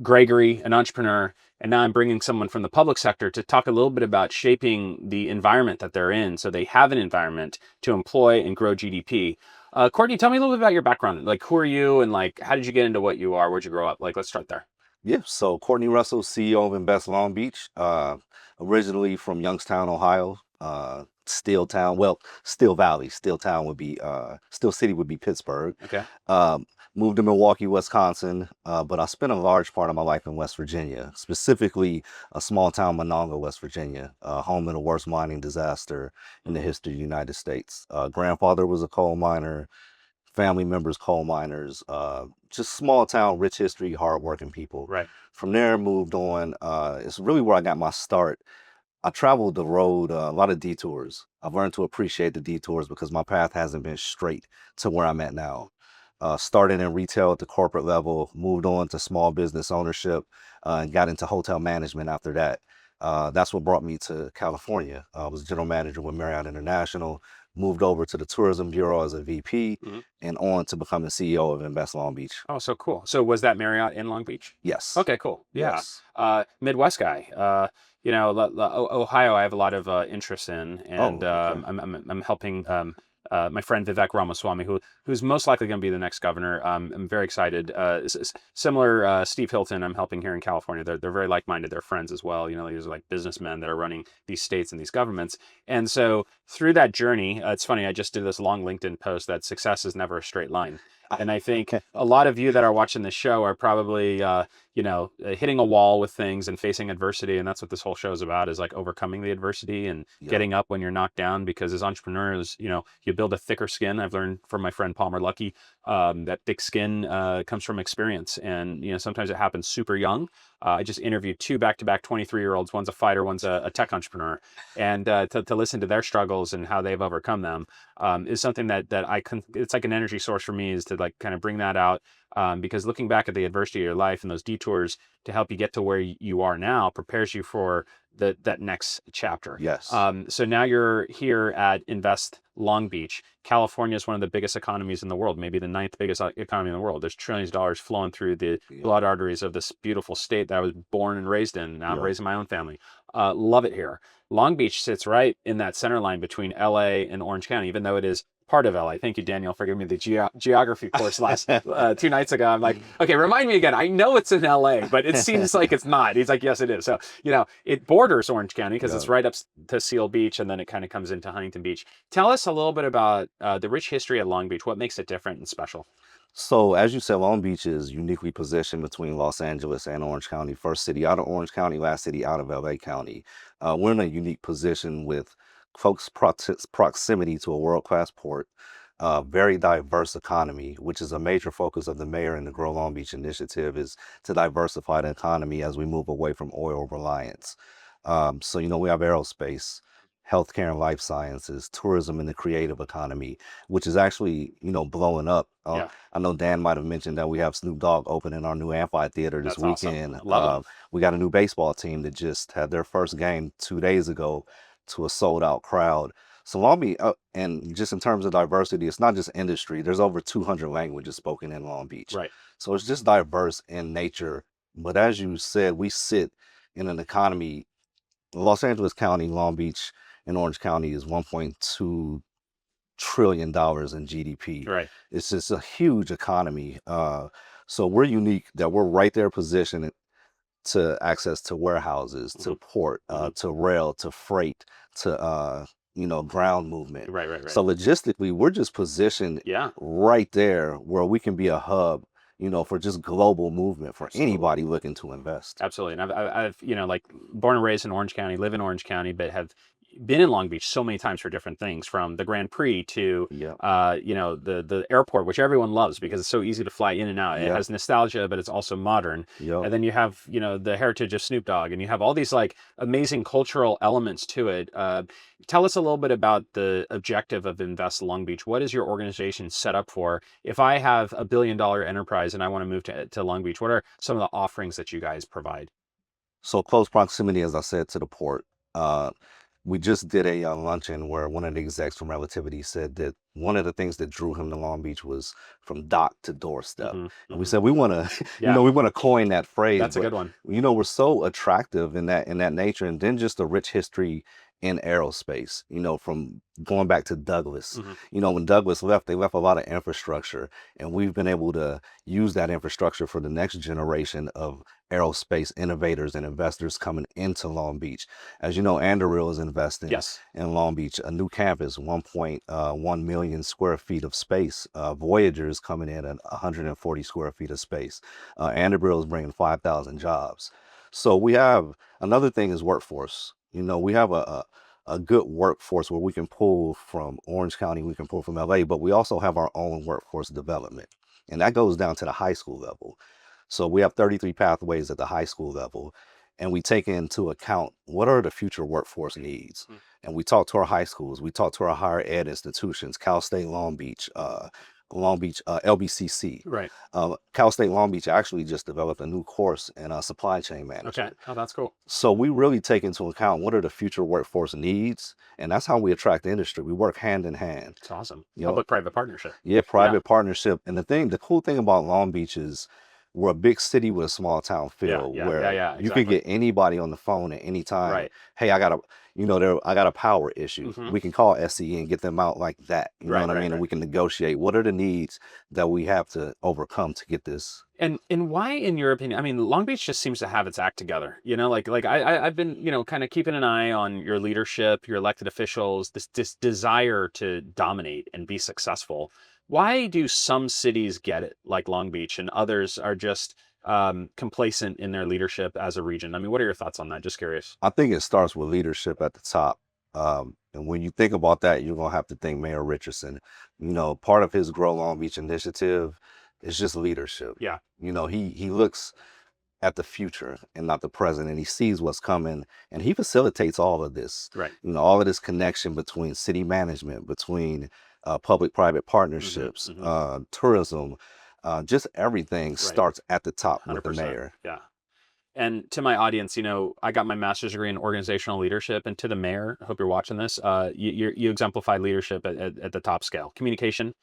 Gregory, an entrepreneur, and now I'm bringing someone from the public sector to talk a little bit about shaping the environment that they're in so they have an environment to employ and grow GDP. Courtney, tell me a little bit about your background. Like, who are you, and like, how did you get into what you are? Where'd you grow up? Like, let's start there. Yeah, so Courtney Russell, CEO of Invest Long Beach, originally from Youngstown, Ohio, Steel Town, well, Steel Valley. Steel Town would be, Steel City would be Pittsburgh. Okay. Moved to Milwaukee, Wisconsin, but I spent a large part of my life in West Virginia, specifically a small town, Monongah, West Virginia, home of the worst mining disaster in the history of the United States. Grandfather was a coal miner, family members, coal miners, just small town, rich history, hardworking people. Right. From there, moved on. It's really where I got my start. I traveled the road, a lot of detours. I've learned to appreciate the detours because my path hasn't been straight to where I'm at now. Started in retail at the corporate level, moved on to small business ownership, and got into hotel management after that. That's what brought me to California. I was general manager with Marriott International, moved over to the Tourism Bureau as a VP, Mhm. and on to becoming CEO of Invest Long Beach. Oh, so cool. So was that Marriott in Long Beach? Yes. Okay, cool. Yeah. Yes. Midwest guy. Ohio, I have a lot of interest in, and Oh, okay. I'm helping my friend Vivek Ramaswamy, who's most likely going to be the next governor. I'm very excited. Similar, Steve Hilton, I'm helping here in California. They're very like-minded. They're friends as well. These are like businessmen that are running these states and these governments. And so through that journey, it's funny. I just did this long LinkedIn post that success is never a straight line. And I think a lot of you that are watching this show are probably, hitting a wall with things and facing adversity. And that's what this whole show is about, is like overcoming the adversity and Yeah. getting up when you're knocked down. Because as entrepreneurs, you build a thicker skin. I've learned from my friend Palmer Luckey that thick skin comes from experience. And, sometimes it happens super young. I just interviewed two back-to-back 23-year-olds. One's a fighter, one's a tech entrepreneur. And to listen to their struggles and how they've overcome them is something that it's like an energy source for me, is to like kind of bring that out. Because looking back at the adversity of your life and those detours to help you get to where you are now prepares you for that next chapter. Yes. So now you're here at Invest Long Beach. California is one of the biggest economies in the world, maybe the ninth biggest economy in the world. There's trillions of dollars flowing through the blood arteries of this beautiful state that I was born and raised in. Now I'm raising my own family. Love it here. Long Beach sits right in that center line between LA and Orange County, even though it is part of LA. Thank you, Daniel, for giving me the geography course last 2 nights ago. I'm like, okay, remind me again. I know it's in LA, but it seems like it's not. He's like, yes, it is. So, it borders Orange County because it's right up to Seal Beach, and then it kind of comes into Huntington Beach. Tell us a little bit about the rich history of Long Beach. What makes it different and special? So, as you said, Long Beach is uniquely positioned between Los Angeles and Orange County. First city out of Orange County, last city out of LA County. We're in a unique position with close proximity to a world-class port, very diverse economy, which is a major focus of the mayor and the Grow Long Beach initiative, is to diversify the economy as we move away from oil reliance. So, we have aerospace, healthcare and life sciences, tourism and the creative economy, which is actually, blowing up. Yeah. I know Dan might have mentioned that we have Snoop Dogg opening our new amphitheater this That's awesome. weekend. Love it. We got a new baseball team that just had their first game 2 days ago to a sold out crowd. So Long Beach, and just in terms of diversity, it's not just industry. There's over 200 languages spoken in Long Beach. Right. So it's just diverse in nature. But as you said, we sit in an economy. Los Angeles County, Long Beach, and Orange County is $1.2 trillion in GDP. Right. It's just a huge economy. So we're unique that we're right there positioned to access to warehouses, to port, to rail, to freight, to ground movement. Right. So logistically, we're just positioned Yeah. right there where we can be a hub, for just global movement for anybody looking to invest. Absolutely. And I've like born and raised in Orange County, live in Orange County, but have been in Long Beach so many times for different things, from the Grand Prix to, the airport, which everyone loves because it's so easy to fly in and out. It has nostalgia, but it's also modern. And then you have, the heritage of Snoop Dogg, and you have all these like amazing cultural elements to it. Tell us a little bit about the objective of Invest Long Beach. What is your organization set up for? If I have $1 billion enterprise and I want to move to Long Beach, what are some of the offerings that you guys provide? So close proximity, as I said, to the port. We just did a luncheon where one of the execs from Relativity said that one of the things that drew him to Long Beach was from dock to doorstep. And we said we want to, we want to coin that phrase. That's a good one. We're so attractive in that nature, and then just the rich history in aerospace. From going back to Douglas. When Douglas left, they left a lot of infrastructure, and we've been able to use that infrastructure for the next generation of aerospace innovators and investors coming into Long Beach. As you know, Anduril is investing in Long Beach, a new campus, 1.1 million square feet of space. Voyager is coming in at 140 square feet of space. Anduril is bringing 5,000 jobs. So we have, another thing is workforce. We have a good workforce where we can pull from Orange County, we can pull from LA, but we also have our own workforce development. And that goes down to the high school level. So we have 33 pathways at the high school level. and we take into account what are the future workforce needs. Mm. And we talk to our high schools, we talk to our higher ed institutions, Cal State Long Beach, LBCC. Right. Cal State Long Beach actually just developed a new course in supply chain Okay. management. Oh, that's cool. So we really take into account what are the future workforce needs, and that's how we attract the industry. We work hand in hand. It's awesome. You know, Public-private partnership. yeah, private partnership. And the cool thing about Long Beach is we're a big city with a small town feel, where you can exactly. get anybody on the phone at any time. Right. Hey, I got a power issue. Mhm. We can call SCE and get them out like that. You know what I mean? And we can negotiate. What are the needs that we have to overcome to get this? And why, in your opinion? I mean, Long Beach just seems to have its act together. You know, like I've been, you know, kind of keeping an eye on your leadership, your elected officials, this desire to dominate and be successful. Why do some cities get it, like Long Beach, and others are just complacent in their leadership as a region? I mean, what are your thoughts on that? Just curious. I think it starts with leadership at the top. And when you think about that, you're going to have to think Mayor Richardson. You know, part of his Grow Long Beach initiative is just leadership. Yeah. You know, he looks at the future and not the present, and he sees what's coming, and he facilitates all of this. Right. You know, all of this connection between city management, between public-private partnerships, tourism, just everything starts at the top with the 100%. mayor. Yeah. And to my audience, you know, I got my master's degree in organizational leadership, and to the mayor, I hope you're watching this, you exemplify leadership at the top scale, communication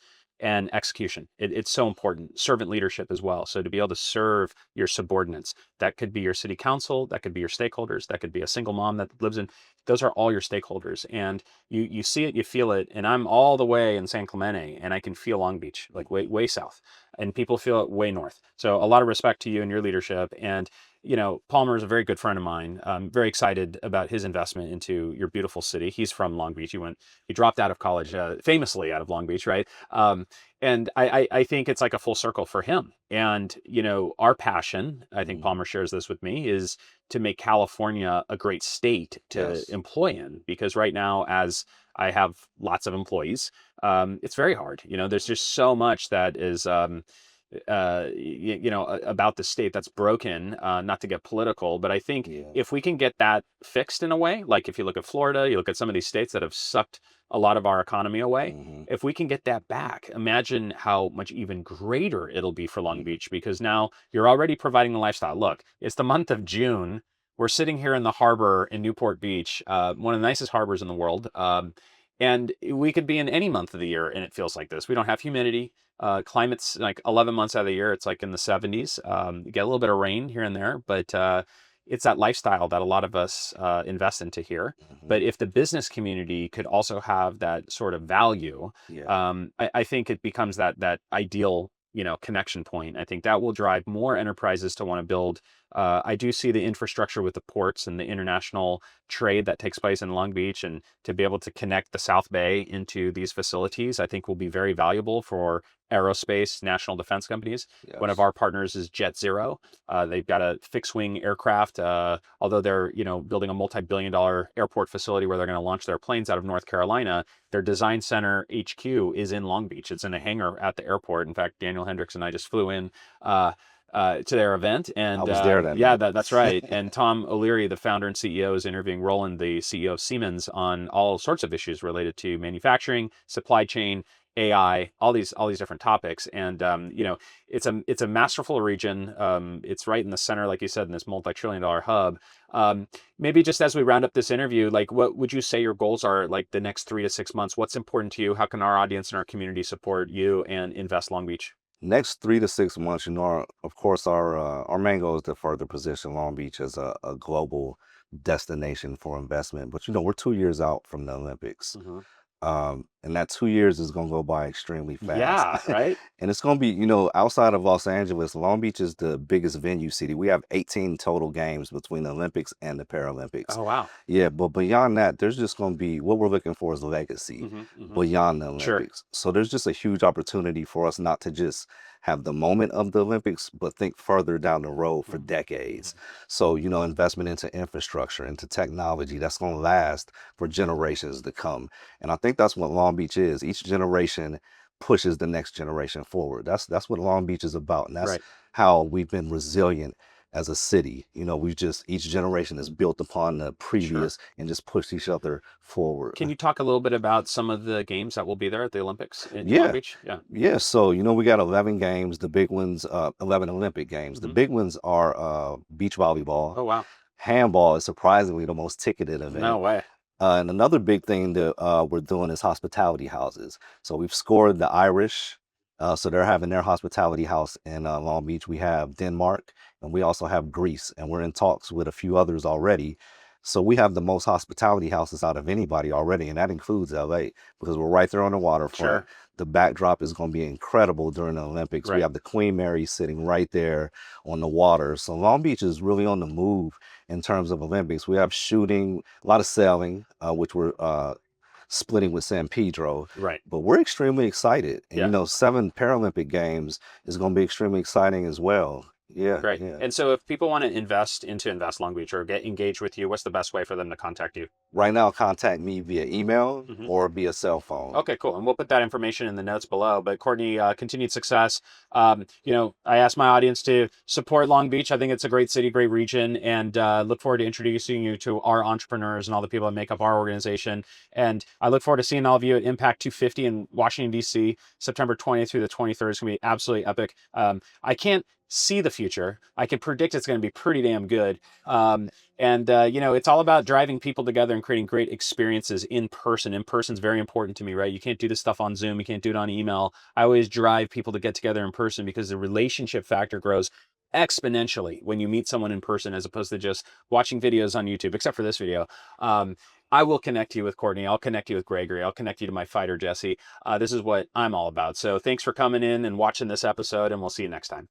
and execution. It's so important. Servant leadership as well. So to be able to serve your subordinates, that could be your city council, that could be your stakeholders, that could be a single mom that lives in, those are all your stakeholders. And you see it, you feel it. And I'm all the way in San Clemente, and I can feel Long Beach, like way south, and people feel it way north. So a lot of respect to you and your leadership. And you know, Palmer is a very good friend of mine. I'm very excited about his investment into your beautiful city. He's from Long Beach. He dropped out of college, famously out of Long Beach, right? And I think it's like a full circle for him. And, you know, our passion, I think Palmer shares this with me, is to make California a great state to employ in. Because right now, as I have lots of employees, it's very hard. You know, there's just so much that is, you know, about the state that's broken, not to get political, but I think if we can get that fixed in a way, like if you look at Florida, you look at some of these states that have sucked a lot of our economy away, if we can get that back, imagine how much even greater it'll be for Long Beach, because now you're already providing the lifestyle. Look, it's the month of June. We're sitting here in the harbor in Newport Beach, one of the nicest harbors in the world. And we could be in any month of the year and it feels like this. We don't have humidity. Climate's like 11 months out of the year, it's like in the 70s. You get a little bit of rain here and there, but it's that lifestyle that a lot of us invest into here. But if the business community could also have that sort of value, I think it becomes that ideal, you know, connection point. I think that will drive more enterprises to want to build. I do see the infrastructure with the ports and the international trade that takes place in Long Beach, and to be able to connect the South Bay into these facilities, I think will be very valuable for aerospace, national defense companies. One of our partners is Jet Zero. They've got a fixed wing aircraft, although they're, you know, building a multi-billion-dollar airport facility where they're going to launch their planes out of North Carolina. Their design center HQ is in Long Beach. It's in a hangar at the airport. In fact, Daniel Hendricks and I just flew in to their event, and I was there that night. that's right. And Tom O'Leary, the founder and CEO, is interviewing Roland, the CEO of Siemens, on all sorts of issues related to manufacturing, supply chain, AI, all these different topics. And you know, it's a masterful region. It's right in the center, like you said, in this multi-trillion-dollar hub. Maybe just as we round up this interview, like, what would you say your goals are, like the next 3 to 6 months? What's important to you? How can our audience and our community support you and Invest Long Beach? Next 3 to 6 months, you know, of course, our main goal is to further position Long Beach as a global destination for investment. But, you know, we're 2 years out from the Olympics. And that 2 years is going to go by extremely fast. Yeah, right. And it's going to be, you know, outside of Los Angeles, Long Beach is the biggest venue city. We have 18 total games between the Olympics and the Paralympics. Oh, wow. Yeah, but beyond that, there's just going to be, what we're looking for is legacy beyond the Olympics. So there's just a huge opportunity for us not to just have the moment of the Olympics, but think further down the road for decades. So, you know, investment into infrastructure, into technology, that's going to last for generations to come. And I think that's what Long Beach is. Each generation pushes the next generation forward. That's what Long Beach is about. And that's how we've been resilient as a city. You know, we just, each generation is built upon the previous and just pushed each other forward. Can you talk a little bit about some of the games that will be there at the Olympics in Long Yeah. Beach? Yeah. Yeah, so you know we got 11 games. The big ones, 11 Olympic games. The big ones are beach volleyball. Oh, wow. Handball is surprisingly the most ticketed event. No way. And another big thing that we're doing is hospitality houses. So we've scored the Irish, so they're having their hospitality house in Long Beach. We have Denmark, and we also have Greece, and we're in talks with a few others already. So we have the most hospitality houses out of anybody already, and that includes LA because we're right there on the waterfront. Sure. The backdrop is going to be incredible during the Olympics. Right. We have the Queen Mary sitting right there on the water. So Long Beach is really on the move in terms of Olympics. We have shooting, a lot of sailing, which we're splitting with San Pedro. Right. But we're extremely excited. And Yeah. you know, 7 Paralympic Games is going to be extremely exciting as well. Yeah. Great. Yeah. And so if people want to invest Long Beach or get engaged with you, what's the best way for them to contact you? Right now, contact me via email Mhm. or via cell phone. Okay, cool. And we'll put that information in the notes below. But Courtney, continued success. You know, I asked my audience to support Long Beach. I think it's a great city, great region, and look forward to introducing you to our entrepreneurs and all the people that make up our organization. And I look forward to seeing all of you at Impact 250 in Washington, D.C., September 20th through the 23rd. It's going to be absolutely epic. I can't see the future. I can predict it's going to be pretty damn good. You know, it's all about driving people together and creating great experiences in person. In person is very important to me, right? You can't do this stuff on Zoom. You can't do it on email. I always drive people to get together in person because the relationship factor grows exponentially when you meet someone in person as opposed to just watching videos on YouTube, except for this video. I will connect you with Courtney. I'll connect you with Gregory. I'll connect you to my fighter, Jesse. This is what I'm all about. So thanks for coming in and watching this episode, and we'll see you next time.